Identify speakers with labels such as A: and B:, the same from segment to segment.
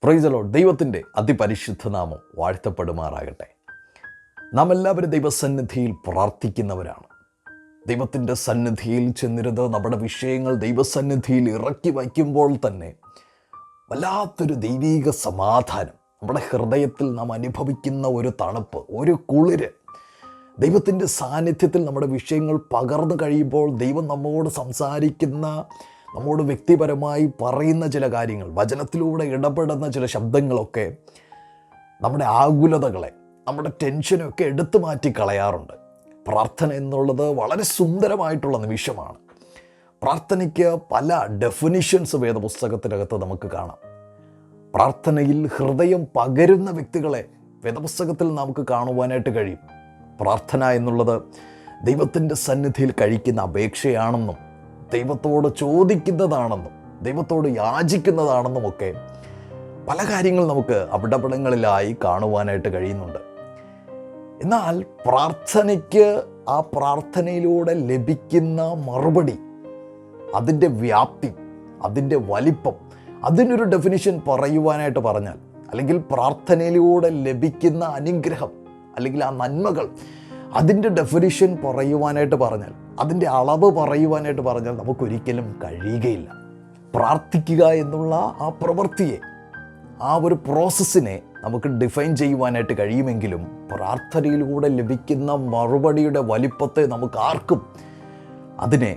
A: Praise the Lord. ദൈവത്തിൻ്റെ അതിപരിശുദ്ധ നാമം വാഴ്ത്തപ്പെടുമാറാകട്ടെ. നാം എല്ലാവരും ദൈവസന്നിധിയിൽ പ്രാർത്ഥിക്കുന്നവരാണ്. ദൈവത്തിൻ്റെ സന്നിധിയിൽ ചെന്നിരുന്ന് നമ്മുടെ വിഷയങ്ങൾ ദൈവസന്നിധിയിൽ ഇറക്കി വയ്ക്കുമ്പോൾ തന്നെ വല്ലാത്തൊരു ദൈവീക സമാധാനം, നമ്മുടെ ഹൃദയത്തിൽ നാം അനുഭവിക്കുന്ന ഒരു തണുപ്പ്, ഒരു കുളിര്, ദൈവത്തിൻ്റെ സാന്നിധ്യത്തിൽ നമ്മുടെ വിഷയങ്ങൾ പകർന്നു കഴിയുമ്പോൾ ദൈവം നമ്മോട് സംസാരിക്കുന്ന, നമ്മോട് വ്യക്തിപരമായി പറയുന്ന ചില കാര്യങ്ങൾ, വചനത്തിലൂടെ ഇടപെടുന്ന ചില ശബ്ദങ്ങളൊക്കെ നമ്മുടെ ആകുലതകളെ, നമ്മുടെ ടെൻഷനൊക്കെ എടുത്തു മാറ്റി കളയാറുണ്ട്. പ്രാർത്ഥന എന്നുള്ളത് വളരെ സുന്ദരമായിട്ടുള്ള നിമിഷമാണ്. പ്രാർത്ഥനയ്ക്ക് പല ഡെഫിനിഷൻസ് വേദപുസ്തകത്തിനകത്ത് നമുക്ക് കാണാം. പ്രാർത്ഥനയിൽ ഹൃദയം പകരുന്ന വ്യക്തികളെ വേദപുസ്തകത്തിൽ നമുക്ക് കാണുവാനായിട്ട് കഴിയും. പ്രാർത്ഥന എന്നുള്ളത് ദൈവത്തിൻ്റെ സന്നിധിയിൽ കഴിക്കുന്ന അപേക്ഷയാണെന്നും ദൈവത്തോട് ചോദിക്കുന്നതാണെന്നും ദൈവത്തോട് യാചിക്കുന്നതാണെന്നുമൊക്കെ പല കാര്യങ്ങൾ നമുക്ക് അവിടപടങ്ങളിലായി കാണുവാനായിട്ട് കഴിയുന്നുണ്ട്. എന്നാൽ പ്രാർത്ഥനയ്ക്ക്, ആ പ്രാർത്ഥനയിലൂടെ ലഭിക്കുന്ന മറുപടി, അതിൻ്റെ വ്യാപ്തി, അതിൻ്റെ വലിപ്പം, അതിനൊരു ഡെഫിനിഷൻ പറയുവാനായിട്ട് പറഞ്ഞാൽ, അല്ലെങ്കിൽ പ്രാർത്ഥനയിലൂടെ ലഭിക്കുന്ന അനുഗ്രഹം അല്ലെങ്കിൽ ആ നന്മകൾ, അതിൻ്റെ ഡെഫിനിഷൻ പറയുവാനായിട്ട് പറഞ്ഞാൽ, അതിൻ്റെ അളവ് പറയുവാനായിട്ട് പറഞ്ഞാൽ നമുക്കൊരിക്കലും കഴിയുകയില്ല. പ്രാർത്ഥിക്കുക എന്നുള്ള ആ പ്രവൃത്തിയെ, ആ ഒരു പ്രോസസ്സിനെ നമുക്ക് ഡിഫൈൻ ചെയ്യുവാനായിട്ട് കഴിയുമെങ്കിലും പ്രാർത്ഥനയിലൂടെ ലഭിക്കുന്ന മറുപടിയുടെ വലിപ്പത്തെ നമുക്ക് ആർക്കും അതിനെ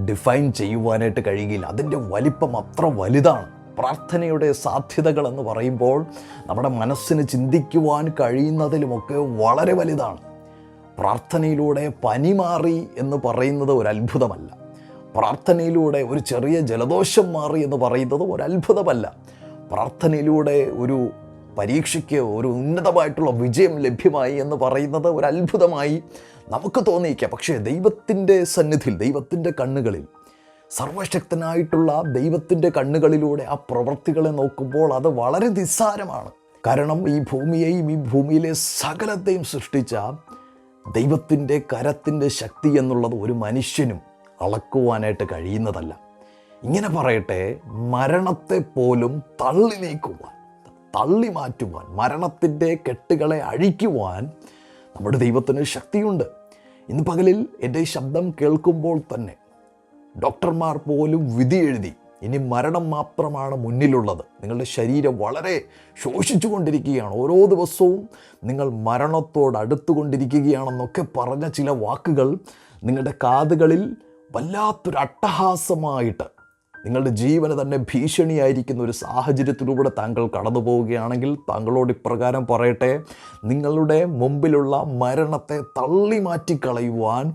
A: ഡിഫൈൻ ചെയ്യുവാനായിട്ട് കഴിയുകയില്ല. അതിൻ്റെ വലിപ്പം അത്ര വലുതാണ്. പ്രാർത്ഥനയുടെ സാധ്യതകൾ എന്ന് പറയുമ്പോൾ നമ്മുടെ മനസ്സിന് ചിന്തിക്കുവാൻ കഴിയുന്നതിലുമൊക്കെ വളരെ വലുതാണ്. പ്രാർത്ഥനയിലൂടെ പനി മാറി എന്ന് പറയുന്നത് ഒരു അത്ഭുതമല്ല. പ്രാർത്ഥനയിലൂടെ ഒരു ചെറിയ ജലദോഷം മാറി എന്ന് പറയുന്നത് ഒരു അത്ഭുതമല്ല. പ്രാർത്ഥനയിലൂടെ ഒരു പരീക്ഷയ്ക്ക് ഒരു ഉന്നതമായിട്ടുള്ള വിജയം ലഭ്യമായി എന്ന് പറയുന്നത് ഒരു അത്ഭുതമായി നമുക്ക് തോന്നിയേക്കാം. പക്ഷേ ദൈവത്തിൻ്റെ സന്നിധിയിൽ, ദൈവത്തിൻ്റെ കണ്ണുകളിൽ, സർവശക്തനായിട്ടുള്ള ദൈവത്തിൻ്റെ കണ്ണുകളിലൂടെ ആ പ്രവൃത്തികളെ നോക്കുമ്പോൾ അത് വളരെ നിസ്സാരമാണ്. കാരണം ഈ ഭൂമിയെയും ഈ ഭൂമിയിലെ സകലത്തെയും സൃഷ്ടിച്ച ദൈവത്തിൻ്റെ കരത്തിൻ്റെ ശക്തി എന്നുള്ളത് ഒരു മനുഷ്യനും അളക്കുവാനായിട്ട് കഴിയുന്നതല്ല. ഇങ്ങനെ പറയട്ടെ, മരണത്തെ പോലും തള്ളി നീക്കുവാൻ, തള്ളി മാറ്റുവാൻ, മരണത്തിൻ്റെ കെട്ടുകളെ അഴിക്കുവാൻ നമ്മുടെ ദൈവത്തിന് ശക്തിയുണ്ട്. ഇന്ന് പകലിൽ എൻ്റെ ശബ്ദം കേൾക്കുമ്പോൾ തന്നെ ഡോക്ടർമാർ പോലും വിധി എഴുതി, ഇനി മരണം മാത്രമാണ് മുന്നിലുള്ളത്, നിങ്ങളുടെ ശരീരം വളരെ ശോഷിച്ചു കൊണ്ടിരിക്കുകയാണ്, ഓരോ ദിവസവും നിങ്ങൾ മരണത്തോട് അടുത്തുകൊണ്ടിരിക്കുകയാണെന്നൊക്കെ പറഞ്ഞ ചില വാക്കുകൾ നിങ്ങളുടെ കാതുകളിൽ വല്ലാത്തൊരു അട്ടഹാസമായിട്ട്, നിങ്ങളുടെ ജീവന് തന്നെ ഭീഷണിയായിരിക്കുന്ന ഒരു സാഹചര്യത്തിലൂടെ താങ്കൾ കടന്നു പോവുകയാണെങ്കിൽ താങ്കളോട് ഇപ്രകാരം പറയട്ടെ, നിങ്ങളുടെ മുമ്പിലുള്ള മരണത്തെ തള്ളി മാറ്റിക്കളയുവാൻ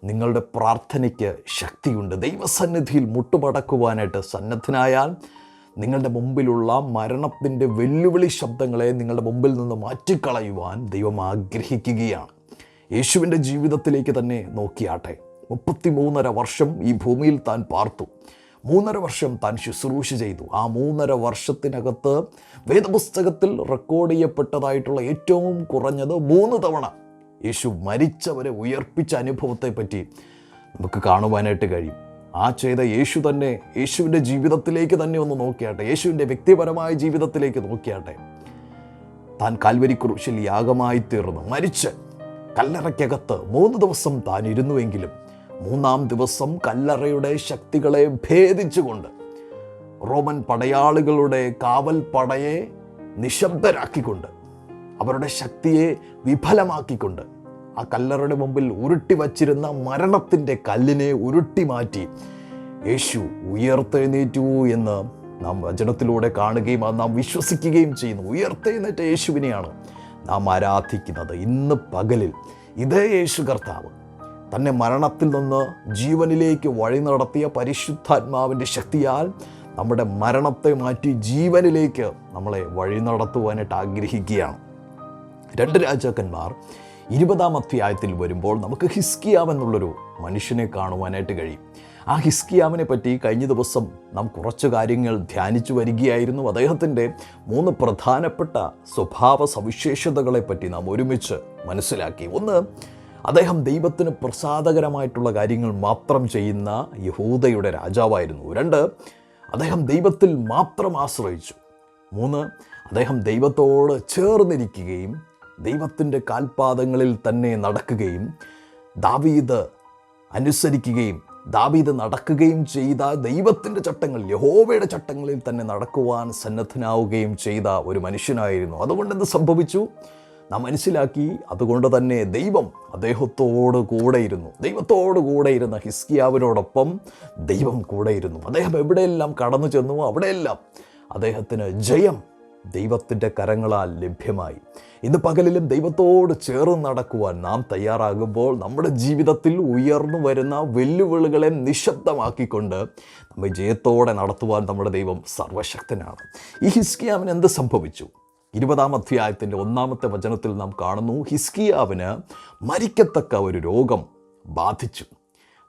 A: നിങ്ങളുടെ പ്രാർത്ഥനയ്ക്ക് ശക്തിയുണ്ട്. ദൈവസന്നിധിയിൽ മുട്ടുമടക്കുവാനായിട്ട് സന്നദ്ധനായാൽ നിങ്ങളുടെ മുമ്പിലുള്ള മരണത്തിൻ്റെ വെല്ലുവിളി ശബ്ദങ്ങളെ നിങ്ങളുടെ മുമ്പിൽ നിന്ന് മാറ്റിക്കളയുവാൻ ദൈവം ആഗ്രഹിക്കുകയാണ്. യേശുവിൻ്റെ ജീവിതത്തിലേക്ക് തന്നെ നോക്കിയാട്ടെ. 33.5 വർഷം ഈ ഭൂമിയിൽ താൻ പാർത്തു. 3.5 വർഷം താൻ ശുശ്രൂഷ ചെയ്തു. ആ 3.5 വർഷത്തിനകത്ത് വേദപുസ്തകത്തിൽ റെക്കോർഡ് ചെയ്യപ്പെട്ടതായിട്ടുള്ള ഏറ്റവും കുറഞ്ഞത് 3 തവണ യേശു മരിച്ചവരെ ഉയർപ്പിച്ച അനുഭവത്തെപ്പറ്റി നമുക്ക് കാണുവാനായിട്ട് കഴിയും. ആ ചെയ്ത യേശു തന്നെ, യേശുവിൻ്റെ ജീവിതത്തിലേക്ക് തന്നെ ഒന്ന് നോക്കിയാട്ടെ, യേശുവിൻ്റെ വ്യക്തിപരമായ ജീവിതത്തിലേക്ക് നോക്കിയാട്ടെ. താൻ കാൽവരി ക്രൂശിൽ യാഗമായി തീർന്ന് മരിച്ച് കല്ലറയ്ക്കകത്ത് 3 ദിവസം താൻ ഇരുന്നുവെങ്കിലും 3-ാം ദിവസം കല്ലറയുടെ ശക്തികളെ ഭേദിച്ചുകൊണ്ട്, റോമൻ പടയാളികളുടെ കാവൽ പടയെ നിശബ്ദരാക്കിക്കൊണ്ട്, അവരുടെ ശക്തിയെ വിഫലമാക്കിക്കൊണ്ട്, ആ കല്ലറയുടെ മുമ്പിൽ ഉരുട്ടി വച്ചിരുന്ന മരണത്തിൻ്റെ കല്ലിനെ ഉരുട്ടി മാറ്റി യേശു ഉയർത്തെഴുന്നേറ്റു എന്ന് നാം വചനത്തിലൂടെ കാണുകയും അത് നാം വിശ്വസിക്കുകയും ചെയ്യുന്നു. ഉയർത്തെഴുന്നേറ്റ യേശുവിനെയാണ് നാം ആരാധിക്കുന്നത്. ഇന്ന് പകലിൽ ഇതേ യേശു കർത്താവ് തന്നെ മരണത്തിൽ നിന്ന് ജീവനിലേക്ക് വഴി നടത്തിയ പരിശുദ്ധാത്മാവിൻ്റെ ശക്തിയാൽ നമ്മുടെ മരണത്തെ മാറ്റി ജീവനിലേക്ക് നമ്മളെ വഴി നടത്തുവാനായിട്ട് ആഗ്രഹിക്കുകയാണ്. 2 രാജാക്കന്മാർ 20-ാം അധ്യായത്തിൽ വരുമ്പോൾ നമുക്ക് ഹിസ്കിയാവ് എന്നുള്ളൊരു മനുഷ്യനെ കാണുവാനായിട്ട് കഴിയും. ആ ഹിസ്കിയാവിനെ പറ്റി കഴിഞ്ഞ ദിവസം നാം കുറച്ച് കാര്യങ്ങൾ ധ്യാനിച്ചു വരികയായിരുന്നു. അദ്ദേഹത്തിൻ്റെ 3 പ്രധാനപ്പെട്ട സ്വഭാവ സവിശേഷതകളെ പറ്റി നാം ഒരുമിച്ച് മനസ്സിലാക്കി. ഒന്ന്, അദ്ദേഹം ദൈവത്തിന് പ്രസാദകരമായിട്ടുള്ള കാര്യങ്ങൾ മാത്രം ചെയ്യുന്ന യഹൂദയുടെ രാജാവായിരുന്നു. 2, അദ്ദേഹം ദൈവത്തിൽ മാത്രം ആശ്രയിച്ചു. 3, അദ്ദേഹം ദൈവത്തോട് ചേർന്നിരിക്കുകയും ദൈവത്തിൻ്റെ കാൽപാദങ്ങളിൽ തന്നെ നടക്കുകയും ദാവീദ് അനുസരിക്കുകയും ദാവീദ് നടക്കുകയും ചെയ്ത ദൈവത്തിൻ്റെ ചട്ടങ്ങൾ, യഹോവയുടെ ചട്ടങ്ങളിൽ തന്നെ നടക്കുവാൻ സന്നദ്ധനാവുകയും ചെയ്ത ഒരു മനുഷ്യനായിരുന്നു. അതുകൊണ്ട് എന്ത് സംഭവിച്ചു? നാം മനസ്സിലാക്കി. അതുകൊണ്ട് തന്നെ ദൈവം അദ്ദേഹത്തോട് കൂടെയിരുന്നു. ദൈവത്തോട് കൂടെയിരുന്ന ഹിസ്കിയാവിനോടൊപ്പം ദൈവം കൂടെയിരുന്നു. അദ്ദേഹം എവിടെയെല്ലാം കടന്നു ചെന്നു അവിടെയെല്ലാം അദ്ദേഹത്തിന് ജയം ദൈവത്തിൻ്റെ കരങ്ങളാൽ ലഭ്യമായി. ഇന്ന് പകലിലും ദൈവത്തോട് ചേർന്ന് നടക്കുവാൻ നാം തയ്യാറാകുമ്പോൾ നമ്മുടെ ജീവിതത്തിൽ ഉയർന്നു വരുന്ന വെല്ലുവിളികളെ നിശബ്ദമാക്കിക്കൊണ്ട് നമ്മെ ജയത്തോടെ നടത്തുവാൻ നമ്മുടെ ദൈവം സർവശക്തനാണ്. ഈ ഹിസ്കിയാവിന് എന്ത് സംഭവിച്ചു? 20-ാം അധ്യായത്തിൻ്റെ 1-ാമത്തെ വചനത്തിൽ നാം കാണുന്നു, ഹിസ്കിയാവിന് മരിക്കത്തക്ക ഒരു രോഗം ബാധിച്ചു.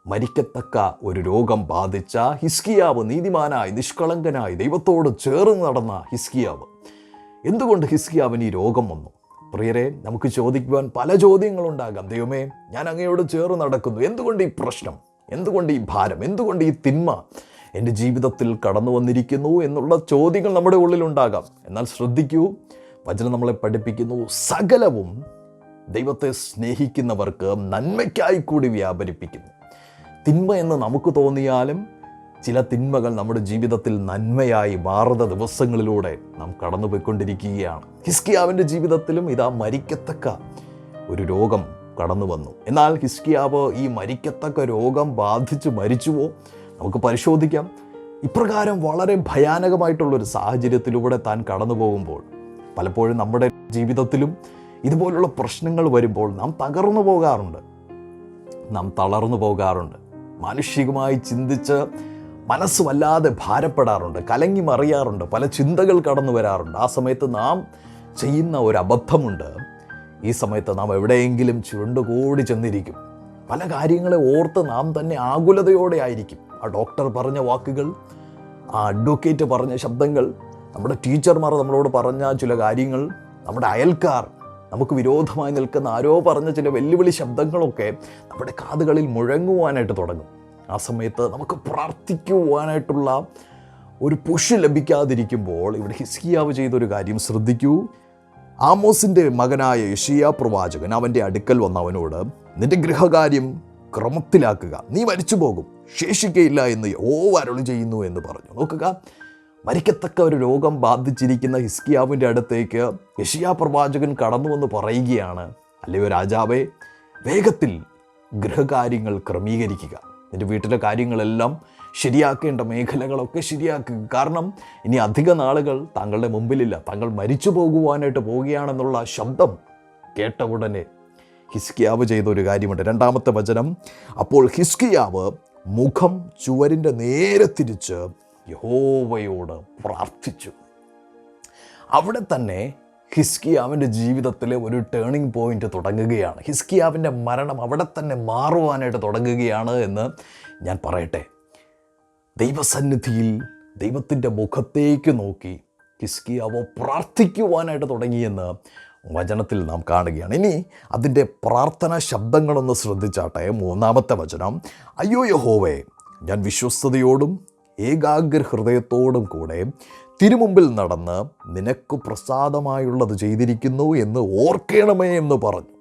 A: മരിക്കത്തക്ക ഒരു രോഗം ബാധിച്ച ഹിസ്കിയാവ് നീതിമാനായി നിഷ്കളങ്കനായി ദൈവത്തോട് ചേർന്ന് നടന്ന ഹിസ്കിയാവ്. എന്തുകൊണ്ട് ഹിസ്കിയാവിന് ഈ രോഗം വന്നു? പ്രിയരെ, നമുക്ക് ചോദിക്കുവാൻ പല ചോദ്യങ്ങളുണ്ടാകാം. ദൈവമേ, ഞാൻ അങ്ങയോട് ചേർന്ന് നടക്കുന്നു, എന്തുകൊണ്ട് ഈ പ്രശ്നം, എന്തുകൊണ്ട് ഈ ഭാരം, എന്തുകൊണ്ട് ഈ തിന്മ എൻ്റെ ജീവിതത്തിൽ കടന്നു വന്നിരിക്കുന്നു എന്നുള്ള ചോദ്യങ്ങൾ നമ്മുടെ ഉള്ളിലുണ്ടാകാം. എന്നാൽ ശ്രദ്ധിക്കൂ, വചനം നമ്മളെ പഠിപ്പിക്കുന്നു, സകലവും ദൈവത്തെ സ്നേഹിക്കുന്നവർക്ക് നന്മയ്ക്കായി കൂടി വ്യാപരിപ്പിക്കുന്നു. തിന്മ എന്ന് നമുക്ക് തോന്നിയാലും ചില തിന്മകൾ നമ്മുടെ ജീവിതത്തിൽ നന്മയായി മാറുന്ന ദിവസങ്ങളിലൂടെ നാം കടന്നുപോയിക്കൊണ്ടിരിക്കുകയാണ്. ഹിസ്കിയാവിൻ്റെ ജീവിതത്തിലും ഇതാ മരിക്കത്തക്ക ഒരു രോഗം കടന്നു വന്നു. എന്നാൽ ഹിസ്കിയാവ് ഈ മരിക്കത്തക്ക രോഗം ബാധിച്ച് മരിച്ചുവോ? നമുക്ക് പരിശോധിക്കാം. ഇപ്രകാരം വളരെ ഭയാനകമായിട്ടുള്ളൊരു സാഹചര്യത്തിലൂടെ താൻ കടന്നു പോകുമ്പോൾ പലപ്പോഴും നമ്മുടെ ജീവിതത്തിലും ഇതുപോലുള്ള പ്രശ്നങ്ങൾ വരുമ്പോൾ നാം തകർന്നു പോകാറുണ്ട്, നാം തളർന്നു പോകാറുണ്ട്. മാനുഷികമായി ചിന്തിച്ച് മനസ്സ് വല്ലാതെ ഭാരപ്പെടാറുണ്ട്, കലങ്ങി മറിയാറുണ്ട്, പല ചിന്തകൾ കടന്നു വരാറുണ്ട്. ആ സമയത്ത് നാം ചെയ്യുന്ന ഒരു അബദ്ധമുണ്ട്. ഈ സമയത്ത് നാം എവിടെയെങ്കിലും ചുരുണ്ടുകൂടി ചെന്നിരിക്കും. പല കാര്യങ്ങളെ ഓർത്ത് നാം തന്നെ ആകുലതയോടെ ആയിരിക്കും. ആ ഡോക്ടർ പറഞ്ഞ വാക്കുകൾ, ആ അഡ്വക്കേറ്റ് പറഞ്ഞ ശബ്ദങ്ങൾ, നമ്മുടെ ടീച്ചർമാർ നമ്മളോട് പറഞ്ഞ ചില കാര്യങ്ങൾ, നമ്മുടെ അയൽക്കാർ നമുക്ക് വിരോധമായി നിൽക്കുന്ന ആരോ പറഞ്ഞ ചില വെല്ലുവിളി ശബ്ദങ്ങളൊക്കെ നമ്മുടെ കാതുകളിൽ മുഴങ്ങുവാനായിട്ട് തുടങ്ങും. ആ സമയത്ത് നമുക്ക് പ്രാർത്ഥിക്കുവാനായിട്ടുള്ള ഒരു പുഷ് ലഭിക്കാതിരിക്കുമ്പോൾ ഇവിടെ ഹിസ്കിയാവ് ചെയ്തൊരു കാര്യം ശ്രദ്ധിക്കൂ. ആമോസിൻ്റെ മകനായ യെശയ്യാ പ്രവാചകൻ അവൻ്റെ അടുക്കൽ വന്ന അവനോട്, നിന്റെ ഗൃഹകാര്യം ക്രമത്തിലാക്കുക, നീ മരിച്ചു പോകും, ശേഷിക്കയില്ല എന്ന് യഹോവ അരുളി ചെയ്യുന്നു എന്ന് പറഞ്ഞു. നോക്കുക, മരിക്കത്തക്ക ഒരു രോഗം ബാധിച്ചിരിക്കുന്ന ഹിസ്കിയാവിൻ്റെ അടുത്തേക്ക് യെശയ്യാ പ്രവാചകൻ കടന്നു വന്ന് പറയുകയാണ്, അല്ലയോ രാജാവേ, വേഗത്തിൽ ഗൃഹകാര്യങ്ങൾ ക്രമീകരിക്കുക, നിൻ്റെ വീട്ടിലെ കാര്യങ്ങളെല്ലാം ശരിയാക്കേണ്ട മേഖലകളൊക്കെ ശരിയാക്കുക. കാരണം ഇനി അധിക നാളുകൾ താങ്കളുടെ മുമ്പിലില്ല, താങ്കൾ മരിച്ചു പോകുവാനായിട്ട് പോവുകയാണെന്നുള്ള ശബ്ദം കേട്ട ഉടനെ ഹിസ്കിയാവ് ചെയ്ത ഒരു കാര്യമുണ്ട്. 2-ാമത്തെ വചനം, അപ്പോൾ ഹിസ്കിയാവ് മുഖം ചുവരിൻ്റെ നേരെ തിരിച്ച് യഹോവയോട് പ്രാർത്ഥിച്ചു. അവിടെ തന്നെ ഹിസ്കിയാവിൻ്റെ ജീവിതത്തിലെ ഒരു ടേണിംഗ് പോയിന്റ് തുടങ്ങുകയാണ്. ഹിസ്കിയാവിൻ്റെ മരണം അവിടെ തന്നെ മാറുവാനായിട്ട് തുടങ്ങുകയാണ് എന്ന് ഞാൻ പറയട്ടെ. ദൈവസന്നിധിയിൽ ദൈവത്തിൻ്റെ മുഖത്തേക്ക് നോക്കി ഹിസ്കിയാവ് പ്രാർത്ഥിക്കുവാനായിട്ട് തുടങ്ങിയെന്ന് വചനത്തിൽ നാം കാണുകയാണ്. ഇനി അതിൻ്റെ പ്രാർത്ഥനാ ശബ്ദങ്ങളൊന്ന് ശ്രദ്ധിച്ചാട്ടെ. 3-ാമത്തെ വചനം, അയ്യോ യഹോവേ, ഞാൻ വിശ്വസ്തയോടും ഏകാഗ്ര ഹൃദയത്തോടും കൂടെ തിരുമുമ്പിൽ നടന്ന് നിനക്ക് പ്രസാദമായുള്ളത് ചെയ്തിരിക്കുന്നു എന്ന് ഓർക്കണമേ എന്ന് പറഞ്ഞു.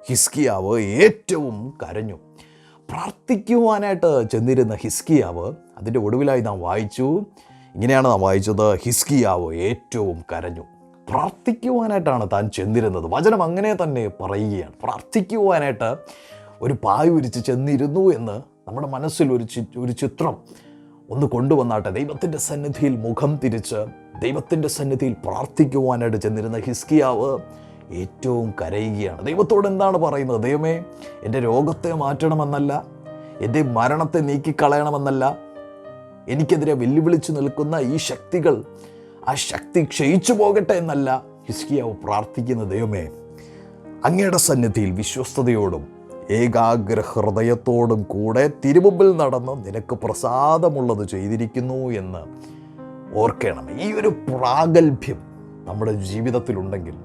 A: ഹിസ്കിയാവ് ഏറ്റവും കരഞ്ഞു. പ്രാർത്ഥിക്കുവാനായിട്ട് ചെന്നിരുന്ന ഹിസ്കിയാവ് അതിൻ്റെ ഒടുവിലായി നാം വായിച്ചു, ഇങ്ങനെയാണ് നാം വായിച്ചത്, ഹിസ്കിയാവ് ഏറ്റവും കരഞ്ഞു. പ്രാർത്ഥിക്കുവാനായിട്ടാണ് താൻ ചെന്നിരുന്നത്. വചനം അങ്ങനെ തന്നെ പറയുകയാണ്. പ്രാർത്ഥിക്കുവാനായിട്ട് ഒരു പായ വിരിച്ച് ചെന്നിരുന്നു എന്ന് നമ്മുടെ മനസ്സിൽ ഒരു ചിത്രം ഒന്ന് കൊണ്ടുവന്നാട്ടെ. ദൈവത്തിൻ്റെ സന്നിധിയിൽ മുഖം തിരിച്ച് ദൈവത്തിൻ്റെ സന്നിധിയിൽ പ്രാർത്ഥിക്കുവാനായിട്ട് ചെന്നിരുന്ന ഹിസ്കിയാവ് ഏറ്റവും കരയുകയാണ്. ദൈവത്തോട് എന്താണ് പറയുന്നത്? ദൈവമേ, എൻ്റെ രോഗത്തെ മാറ്റണമെന്നല്ല, എൻ്റെ മരണത്തെ നീക്കിക്കളയണമെന്നല്ല, എനിക്കെതിരെ വെല്ലുവിളിച്ചു നിൽക്കുന്ന ഈ ശക്തികൾ, ആ ശക്തി ക്ഷയിച്ചു പോകട്ടെ എന്നല്ല ഹിസ്കിയാവ് പ്രാർത്ഥിക്കുന്ന. ദൈവമേ, അങ്ങയുടെ സന്നിധിയിൽ വിശ്വസ്തയോടും ഏകാഗ്ര ഹൃദയത്തോടും കൂടെ തിരുമുമ്പിൽ നടന്ന് നിനക്ക് പ്രസാദമുള്ളത് ചെയ്തിരിക്കുന്നു എന്ന് ഓർക്കണം. ഈ ഒരു പ്രാഗൽഭ്യം നമ്മുടെ ജീവിതത്തിലുണ്ടെങ്കിൽ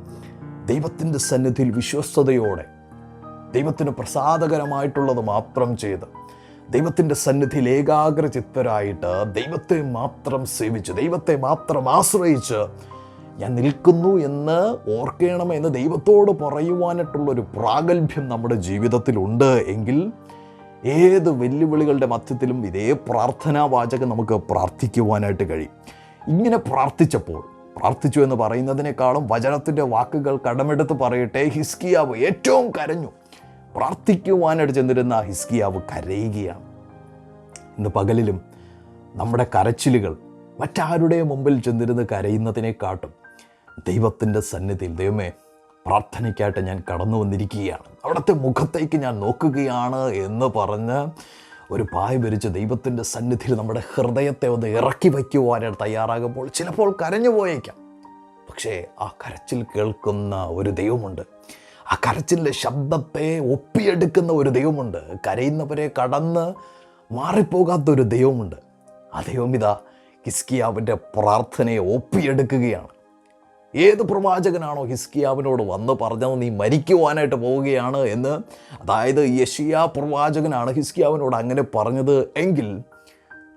A: ദൈവത്തിൻ്റെ സന്നിധിയിൽ വിശ്വസ്തയോടെ ദൈവത്തിന് പ്രസാദകരമായിട്ടുള്ളത് മാത്രം ചെയ്ത് ദൈവത്തിൻ്റെ സന്നിധിയിൽ ഏകാഗ്രചിത്തരായിട്ട് ദൈവത്തെ മാത്രം സേവിച്ച് ദൈവത്തെ മാത്രം ആശ്രയിച്ച് ഞാൻ നിൽക്കുന്നു എന്ന് ഓർക്കണമേ എന്ന് ദൈവത്തോട് പറയുവാനായിട്ടുള്ളൊരു പ്രാഗൽഭ്യം നമ്മുടെ ജീവിതത്തിലുണ്ട് എങ്കിൽ ഏത് വെല്ലുവിളികളുടെ മധ്യത്തിലും ഇതേ പ്രാർത്ഥനാ വാചകം നമുക്ക് പ്രാർത്ഥിക്കുവാനായിട്ട് കഴിയും. ഇങ്ങനെ പ്രാർത്ഥിച്ചു എന്ന് പറയുന്നതിനേക്കാളും വചനത്തിൻ്റെ വാക്കുകൾ കടമെടുത്ത് പറയട്ടെ, ഹിസ്കിയാവ് ഏറ്റവും കരഞ്ഞു. പ്രാർത്ഥിക്കുവാനായിട്ട് ചെന്നിരുന്ന ഹിസ്കിയാവ് കരയുകയാണ്. ഇന്ന് പകലിലും നമ്മുടെ കരച്ചിലുകൾ മറ്റാരുടെ മുമ്പിൽ ചെന്നിരുന്ന് കരയുന്നതിനെക്കാട്ടും ദൈവത്തിൻ്റെ സന്നിധിയിൽ, ദൈവമേ പ്രാർത്ഥനയ്ക്കായിട്ട് ഞാൻ കടന്നു വന്നിരിക്കുകയാണ്, അവിടുത്തെ മുഖത്തേക്ക് ഞാൻ നോക്കുകയാണ് എന്ന് പറഞ്ഞ് ഒരു പായ വിരിച്ച് ദൈവത്തിൻ്റെ സന്നിധിയിൽ നമ്മുടെ ഹൃദയത്തെ ഒന്ന് ഇറക്കി വയ്ക്കുവാനായിട്ട് തയ്യാറാകുമ്പോൾ ചിലപ്പോൾ കരഞ്ഞു പോയേക്കാം. പക്ഷേ ആ കരച്ചിൽ കേൾക്കുന്ന ഒരു ദൈവമുണ്ട്. ആ കരച്ചിലിൻ്റെ ശബ്ദത്തെ ഒപ്പിയെടുക്കുന്ന ഒരു ദൈവമുണ്ട്. കരയുന്നവരെ കടന്ന് മാറിപ്പോകാത്തൊരു ദൈവമുണ്ട്. ആ ദൈവം ഇതാ ഹിസ്കിയാവിൻ്റെ പ്രാർത്ഥനയെ ഒപ്പിയെടുക്കുകയാണ്. ഏത് പ്രവാചകനാണോ ഹിസ്കിയാവിനോട് വന്ന് പറഞ്ഞത് നീ മരിക്കുവാനായിട്ട് പോവുകയാണ് എന്ന്, അതായത് യെശയ്യാ പ്രവാചകനാണ് ഹിസ്കിയാവിനോട് അങ്ങനെ പറഞ്ഞത് എങ്കിൽ,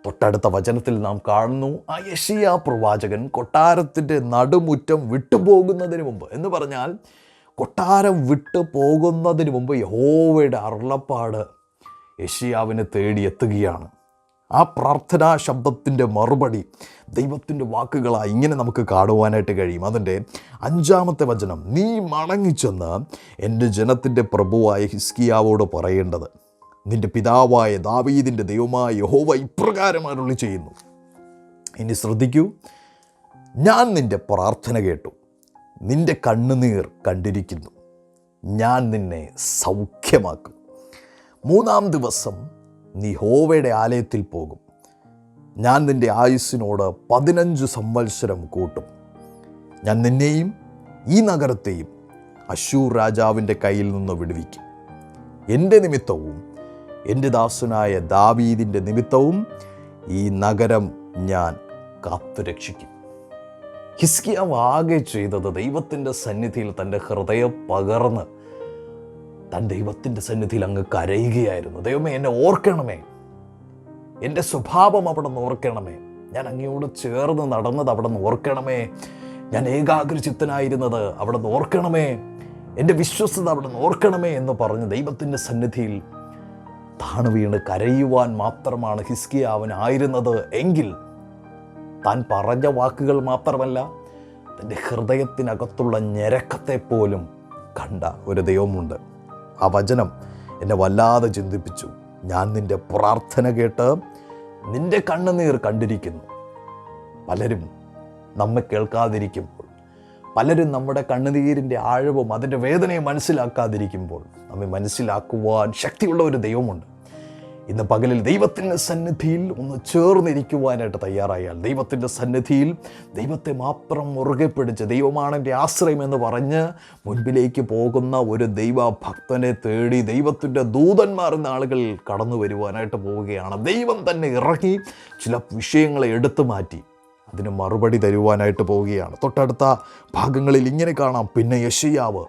A: തൊട്ടടുത്ത വചനത്തിൽ നാം കാണുന്നു ആ യെശയ്യാ പ്രവാചകൻ കൊട്ടാരത്തിൻ്റെ നടുമുറ്റം വിട്ടുപോകുന്നതിന് മുമ്പ്, എന്ന് പറഞ്ഞാൽ കൊട്ടാരം വിട്ടു പോകുന്നതിന് മുമ്പ് യഹോവയുടെ അരുളപ്പാട് യെശയ്യാവിനെ തേടിയെത്തുകയാണ്. ആ പ്രാർത്ഥനാ ശബ്ദത്തിൻ്റെ മറുപടി ദൈവത്തിൻ്റെ വാക്കുകളായി ഇങ്ങനെ നമുക്ക് കാണുവാനായിട്ട് കഴിയും. അതിൻ്റെ 5-ാമത്തെ വചനം, നീ മടങ്ങിച്ചെന്ന് എൻ്റെ ജനത്തിൻ്റെ പ്രഭുവായ ഹിസ്കിയാവോട് പറയേണ്ടത്, നിൻ്റെ പിതാവായ ദാവീദിൻ്റെ ദൈവമായ യഹോവ ഇപ്രകാരം അരുളി ചെയ്യുന്നു. ഇനി ശ്രദ്ധിക്കൂ, ഞാൻ നിൻ്റെ പ്രാർത്ഥന കേട്ടു, നിൻ്റെ കണ്ണുനീർ കണ്ടിരിക്കുന്നു, ഞാൻ നിന്നെ സൗഖ്യമാക്കും. 3-ാം ദിവസം നീ യഹോവയുടെ ആലയത്തിൽ പോകും, ഞാൻ നിൻ്റെ ആയുസ്സിനോട് 15 സംവത്സരം കൂട്ടും. ഞാൻ നിന്നെയും ഈ നഗരത്തെയും അശ്ശൂർ രാജാവിൻ്റെ കയ്യിൽ നിന്ന് വിടുവിക്കും. എൻ്റെ നിമിത്തവും എൻ്റെ ദാസനായ ദാവീദിൻ്റെ നിമിത്തവും ഈ നഗരം ഞാൻ കാത്തുരക്ഷിക്കും. ഹിസ്കിയാവ് ആകെ ചെയ്തത് ദൈവത്തിൻ്റെ സന്നിധിയിൽ തൻ്റെ ഹൃദയം പകർന്ന് താൻ ദൈവത്തിൻ്റെ സന്നിധിയിൽ അങ്ങ് കരയുകയായിരുന്നു. ദൈവമേ, എന്നെ ഓർക്കണമേ, എൻ്റെ സ്വഭാവം അവിടെ നിന്ന് ഓർക്കണമേ, ഞാൻ അങ്ങയോട് ചേർന്ന് നടന്നത് അവിടെ നിന്ന് ഓർക്കണമേ, ഞാൻ ഏകാഗ്രചിത്തനായിരുന്നത് അവിടെ നിന്ന് ഓർക്കണമേ, എൻ്റെ വിശ്വസ്തത അവിടെ നിന്ന് ഓർക്കണമേ എന്ന് പറഞ്ഞ് ദൈവത്തിൻ്റെ സന്നിധിയിൽ താണു വീണ് കരയുവാൻ മാത്രമാണ് ഹിസ്കിയാവിനായിരുന്നത് എങ്കിൽ, താൻ പറഞ്ഞ വാക്കുകൾ മാത്രമല്ല തൻ്റെ ഹൃദയത്തിനകത്തുള്ള ഞരക്കത്തെ പോലും കണ്ട ഒരു ദൈവമുണ്ട്. ആ വചനം എന്നെ വല്ലാതെ ചിന്തിപ്പിച്ചു. ഞാൻ നിൻ്റെ പ്രാർത്ഥന കേട്ട് നിൻ്റെ കണ്ണുനീർ കണ്ടിരിക്കുന്നു. പലരും നമ്മെ കേൾക്കാതിരിക്കുമ്പോൾ, പലരും നമ്മുടെ കണ്ണുനീരിൻ്റെ ആഴവും അതിൻ്റെ വേദനയും മനസ്സിലാക്കാതിരിക്കുമ്പോൾ നമ്മെ മനസ്സിലാക്കുവാൻ ശക്തിയുള്ള ഒരു ദൈവമുണ്ട്. ഇന്ന് പകലിൽ ദൈവത്തിൻ്റെ സന്നിധിയിൽ ഒന്ന് ചേർന്നിരിക്കുവാനായിട്ട് തയ്യാറായാൽ, ദൈവത്തിൻ്റെ സന്നിധിയിൽ ദൈവത്തെ മാത്രം മുറുകെ പിടിച്ച് ദൈവമാണ് എൻ്റെ ആശ്രയം എന്ന് പറഞ്ഞ് മുൻപിലേക്ക് പോകുന്ന ഒരു ദൈവഭക്തനെ തേടി ദൈവത്തിൻ്റെ ദൂതന്മാർ എന്ന ആളുകൾ കടന്നു വരുവാനായിട്ട് പോവുകയാണ്. ദൈവം തന്നെ ഇറങ്ങി ചില വിഷയങ്ങളെ എടുത്തു മാറ്റി അതിന് മറുപടി തരുവാനായിട്ട് പോവുകയാണ്. തൊട്ടടുത്ത ഭാഗങ്ങളിൽ ഇങ്ങനെ കാണാം, പിന്നെ യെശയ്യാവ്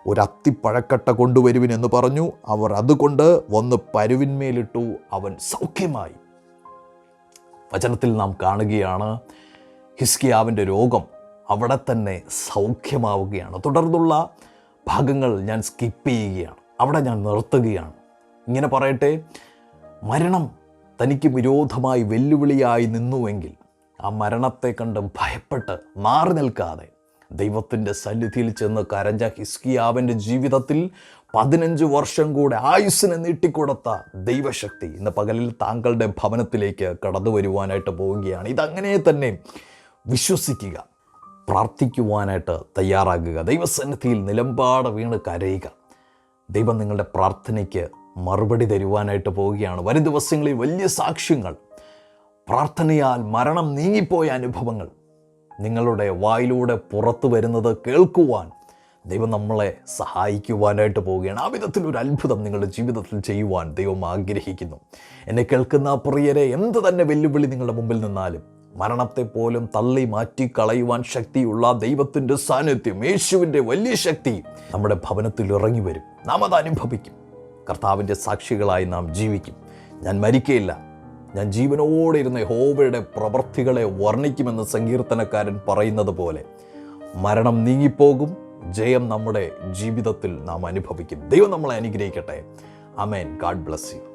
A: ഒരു അത്തിപ്പഴക്കട്ട കൊണ്ടുവരുവിനെന്ന് പറഞ്ഞു. അവർ അതുകൊണ്ട് വന്ന് പരുവിന്മേലിട്ടു, അവൻ സൗഖ്യമായി. വചനത്തിൽ നാം കാണുകയാണ് ഹിസ്കിയാവിൻ്റെ രോഗം അവിടെ തന്നെ സൗഖ്യമാവുകയാണ്. തുടർന്നുള്ള ഭാഗങ്ങൾ ഞാൻ സ്കിപ്പ് ചെയ്യുകയാണ്, അവിടെ ഞാൻ നിർത്തുകയാണ്. ഇങ്ങനെ പറയട്ടെ, മരണം തനിക്ക് വിരോധമായി വെല്ലുവിളിയായി നിന്നുവെങ്കിൽ ആ മരണത്തെ കണ്ട് ഭയപ്പെട്ട് മാറി നിൽക്കാതെ ദൈവത്തിൻ്റെ സന്നിധിയിൽ ചെന്ന് കരഞ്ഞ ഹിസ്കിയാവിൻ്റെ ജീവിതത്തിൽ 15 വർഷം കൂടെ ആയുസ്സിനെ നീട്ടിക്കൊടുത്ത ദൈവശക്തി ഇന്ന് പകലിൽ താങ്കളുടെ ഭവനത്തിലേക്ക് കടന്നു വരുവാനായിട്ട് പോവുകയാണ്. ഇതങ്ങനെ തന്നെ വിശ്വസിക്കുക, പ്രാർത്ഥിക്കുവാനായിട്ട് തയ്യാറാകുക, ദൈവസന്നിധിയിൽ നിലമ്പാട് വീണ് കരയുക. ദൈവം നിങ്ങളുടെ പ്രാർത്ഥനയ്ക്ക് മറുപടി തരുവാനായിട്ട് പോവുകയാണ്. വരും ദിവസങ്ങളിൽ വലിയ സാക്ഷ്യങ്ങൾ, പ്രാർത്ഥനയാൽ മരണം നീങ്ങിപ്പോയ അനുഭവങ്ങൾ നിങ്ങളുടെ വായിലൂടെ പുറത്തു വരുന്നത് കേൾക്കുവാൻ ദൈവം നമ്മളെ സഹായിക്കുവാനായിട്ട് പോവുകയാണ്. ആ വിധത്തിലൊരു അത്ഭുതം നിങ്ങളുടെ ജീവിതത്തിൽ ചെയ്യുവാൻ ദൈവം ആഗ്രഹിക്കുന്നു. എന്നെ കേൾക്കുന്ന പ്രിയരെ, എന്ത് തന്നെ വെല്ലുവിളി നിങ്ങളുടെ മുമ്പിൽ നിന്നാലും മരണത്തെ പോലും തള്ളി മാറ്റി കളയുവാൻ ശക്തിയുള്ള ദൈവത്തിൻ്റെ സാന്നിധ്യം, യേശുവിൻ്റെ വലിയ ശക്തി നമ്മുടെ ഭവനത്തിൽ ഇറങ്ങി വരും. നാം അത് അനുഭവിക്കും. കർത്താവിൻ്റെ സാക്ഷികളായി നാം ജീവിക്കും. ഞാൻ മരിക്കയില്ല, ഞാൻ ജീവനോടെ ഇരുന്ന യഹോവയുടെ പ്രവൃത്തികളെ വർണ്ണിക്കുമെന്ന് സങ്കീർത്തനക്കാരൻ പറയുന്നത് പോലെ മരണം നീങ്ങിപ്പോകും, ജയം നമ്മുടെ ജീവിതത്തിൽ നാം അനുഭവിക്കും. ദൈവം നമ്മളെ അനുഗ്രഹിക്കട്ടെ. ആമേൻ. God bless U.